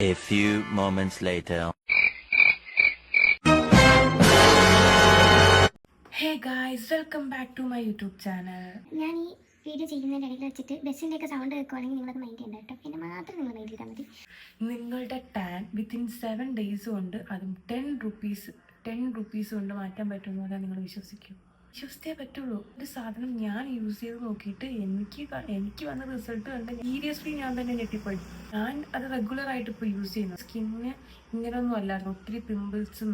A few moments later. Hey guys, welcome back to my YouTube channel. ഞാൻ ഈ video ചെയ്യുന്നതിൻ്റെ ഇടയിൽ വെച്ചിട്ട് ബസ്സിൻ്റെയൊക്കെ സൗണ്ട് കേൾക്കുവാണെങ്കിൽ നിങ്ങളത് മൈൻഡ് ചെയ്യണ്ട കേട്ടോ. പിന്നെ മാത്രം നിങ്ങൾ മൈൻഡ് ചെയ്താൽ മതി. നിങ്ങളുടെ ടാൻ വിത്തിൻ 7 days കൊണ്ട് അതും 10 rupees കൊണ്ട് മാറ്റാൻ പറ്റുമെന്ന് നിങ്ങൾ വിശ്വസിച്ചേ പറ്റുള്ളൂ. ഒരു സാധനം ഞാൻ യൂസ് ചെയ്ത് നോക്കിയിട്ട് എനിക്ക് വന്ന റിസൾട്ട് കണ്ട് സീരിയസ്ലി ഞാൻ തന്നെ ഞെട്ടിപ്പോയി. ഞാൻ അത് റെഗുലറായിട്ട് ഇപ്പോൾ യൂസ് ചെയ്യുന്നു. സ്കിന്നിന് ഇങ്ങനെയൊന്നും അല്ലായിരുന്നു, ഒത്തിരി പിമ്പിൾസും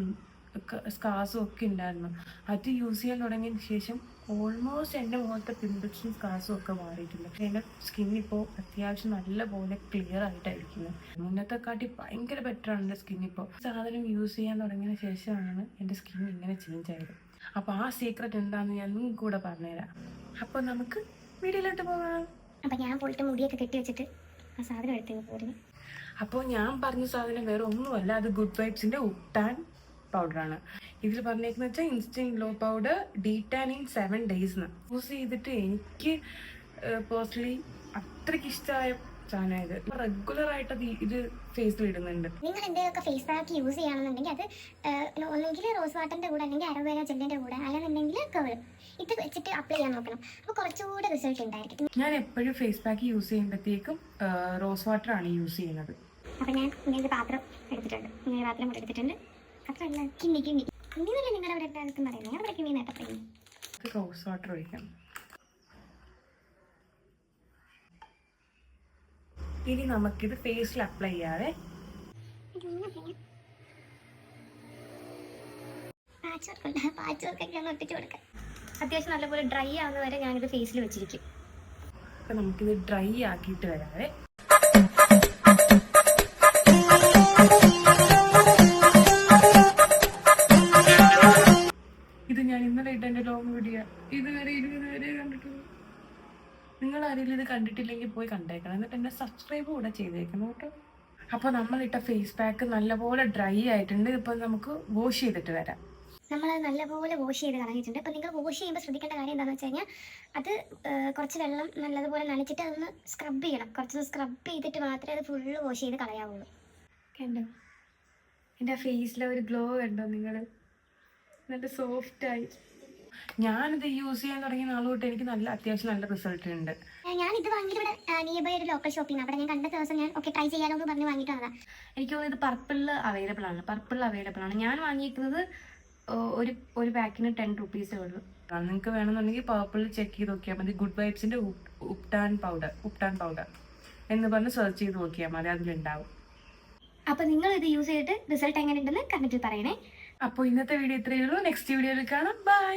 സ്കാർസും ഒക്കെ ഉണ്ടായിരുന്നു. അത് യൂസ് ചെയ്യാൻ തുടങ്ങിയതിന് ശേഷം ഓൾമോസ്റ്റ് എൻ്റെ മുഖത്തെ പിമ്പിൾസും സ്കാർസും ഒക്കെ മാറിയിട്ടില്ല. എൻ്റെ സ്കിന്നിപ്പോൾ അത്യാവശ്യം നല്ല പോലെ ക്ലിയർ ആയിട്ടായിരിക്കുന്നത്. മുന്നത്തെ കാട്ടി ഭയങ്കര ബെറ്ററാണ് എൻ്റെ സ്കിന്നിപ്പോൾ. സാധനം യൂസ് ചെയ്യാൻ തുടങ്ങിയതിന് ശേഷമാണ് എൻ്റെ സ്കിൻ ഇങ്ങനെ ചേഞ്ച് ആയത്. അപ്പോൾ ആ സീക്രട്ട് എന്താണെന്ന് ഞാൻ നിങ്ങൾക്ക് കൂടെ പറഞ്ഞുതരാം. അപ്പോൾ നമുക്ക് വീഡിയോയിലോട്ട് പോകാം. അപ്പം ഞാൻ പോയിട്ട് മുടിയൊക്കെ കെട്ടി വെച്ചിട്ട് ആ സാധനം എടുത്ത് പോരുന്നു. അപ്പോൾ ഞാൻ പറഞ്ഞ സാധനം വേറെ ഒന്നുമല്ല, അത് ഗുഡ് വൈബ്സിൻ്റെ ഉപ്ടാൻ പൗഡറാണ്. ഇതിൽ പറഞ്ഞേക്കുന്നത് വെച്ചാൽ instant glow powder detan in 7 days use ചെയ്തിട്ട് എനിക്ക് പേഴ്സണലി അത്രയ്ക്ക് ഇഷ്ടമായ സാധനമായത്. റെഗുലറായിട്ട് അത് ഇത് ഫേസിൽ ഇടുന്നുണ്ട്. നിങ്ങൾ എന്തെങ്കിലുമൊക്കെ ഫേസ് പാക്ക് യൂസ് ചെയ്യുകയാണെന്നുണ്ടെങ്കിൽ അത് ഒന്നെങ്കിൽ റോസ് വാട്ടറിൻ്റെ കൂടെ അല്ലെങ്കിൽ അലോവേര ജെല്ലിൻ്റെ കൂടെ അല്ലെന്നുണ്ടെങ്കിൽ കേൾ ഇത് വെച്ചിട്ട് അപ്ലൈ ചെയ്യാൻ നോക്കണം. അപ്പോൾ കുറച്ചുകൂടെ റിസൾട്ട് ഉണ്ടായിരിക്കും. ഞാൻ എപ്പോഴും ഫേസ് പാക്ക് യൂസ് ചെയ്യുമ്പോഴത്തേക്കും റോസ് വാട്ടറാണ് യൂസ് ചെയ്യുന്നത്. അപ്പോൾ ഞാൻ ഇങ്ങനെ പാത്രം എടുത്തിട്ടുണ്ട്. അത്രയല്ല കിണ്ണി എന്നല്ല നിങ്ങളവിടെ എല്ലാവർക്കും പറയുന്നത്. ഞാൻ അവിടെ കിണ്ണി നേട്ടം പറയുന്നു. റോസ് വാട്ടർ ഒഴിക്കണം. ഇനി നമുക്കിത് ഫേസിൽ അപ്ലൈ ചെയ്യാതെ പാച്ച് വർക്കൊക്കെ ഒന്ന് ഒട്ടിച്ചു കൊടുക്കാം. അത്യാവശ്യം നല്ലപോലെ ഡ്രൈ ആവുന്ന വരെ ഞാനിത് ഫേസിൽ വെച്ചിരിക്കും. അപ്പം നമുക്കിത് ഡ്രൈ ആക്കിയിട്ട് വരാതെ ഇത് ഞാൻ ഇന്നലെ ഇട്ട എൻ്റെ ലോങ് വീഡിയോ ഇതുവരെ കണ്ടിട്ടുള്ളൂ. നിങ്ങൾ ആരെങ്കിലും ഇത് കണ്ടിട്ടില്ലെങ്കിൽ പോയി കണ്ടേക്കണം, എന്നിട്ട് എന്നെ സബ്സ്ക്രൈബ് കൂടെ ചെയ്തേക്കണം കേട്ടോ. അപ്പോൾ നമ്മളിട്ട ഫേസ് പാക്ക് നല്ലപോലെ ഡ്രൈ ആയിട്ടുണ്ട്. ഇപ്പം നമുക്ക് വാഷ് ചെയ്തിട്ട് വരാം. നമ്മളത് നല്ലപോലെ വാഷ് ചെയ്ത് കളഞ്ഞിട്ടുണ്ട്. അപ്പോൾ നിങ്ങൾ വാഷ് ചെയ്യുമ്പോൾ ശ്രദ്ധിക്കേണ്ട കാര്യം എന്താണെന്ന് വെച്ച് കഴിഞ്ഞാൽ അത് കുറച്ച് വെള്ളം നല്ലതുപോലെ നനച്ചിട്ട് അതൊന്ന് സ്ക്രബ് ചെയ്യണം. കുറച്ച് സ്ക്രബ് ചെയ്തിട്ട് മാത്രമേ അത് ഫുള്ള് വാഷ് ചെയ്ത് കളയാവുള്ളൂ. കണ്ടോ എൻ്റെ ഫേസിലെ ഒരു ഗ്ലോ കണ്ടോ നിങ്ങൾ? നല്ല സോഫ്റ്റായി. ഞാനിത് യൂസ് ചെയ്യാൻ തുടങ്ങിയ നാൾ തൊട്ട് എനിക്ക് അത്യാവശ്യം നല്ല റിസൾട്ട് ഉണ്ട്. ഞാനിത് വാങ്ങിയിട്ട് ഇവിടെ നിയർ ബൈ ഒരു ലോക്കൽ ഷോപ്പിൽ നിന്ന് അവിടെ ഞാൻ കണ്ട ദിവസം ഞാൻ ട്രൈ ചെയ്യാലോ എന്ന് പറഞ്ഞ് വാങ്ങിയിട്ട് വന്നതാണ്. എനിക്ക് തോന്നുന്നു ഇത് പർപ്പിളിൽ അവൈലബിൾ ആണ്. ഞാൻ വാങ്ങിയിരിക്കുന്നത് ഒരു പാക്കിന് 10 rupees ഉള്ളൂ. നിങ്ങൾക്ക് വേണമെന്നുണ്ടെങ്കിൽ പർപ്പിളിൽ ചെക്ക് ചെയ്ത് നോക്കിയാൽ മതി. ഗുഡ് വൈബ്സിൻ്റെ ഉപ്ടാൻ പൗഡർ എന്ന് പറഞ്ഞ് സെർച്ച് ചെയ്ത് നോക്കിയാൽ മതി, അതിലുണ്ടാവും. അപ്പോൾ നിങ്ങൾ ഇത് യൂസ് ചെയ്തിട്ട് റിസൾട്ട് എങ്ങനെയുണ്ടെന്ന് കമൻറ്റിൽ പറയണേ. അപ്പോൾ ഇന്നത്തെ വീഡിയോ ഇത്രയേ ഉള്ളൂ. നെക്സ്റ്റ് വീഡിയോയിൽ കാണാം. ബൈ.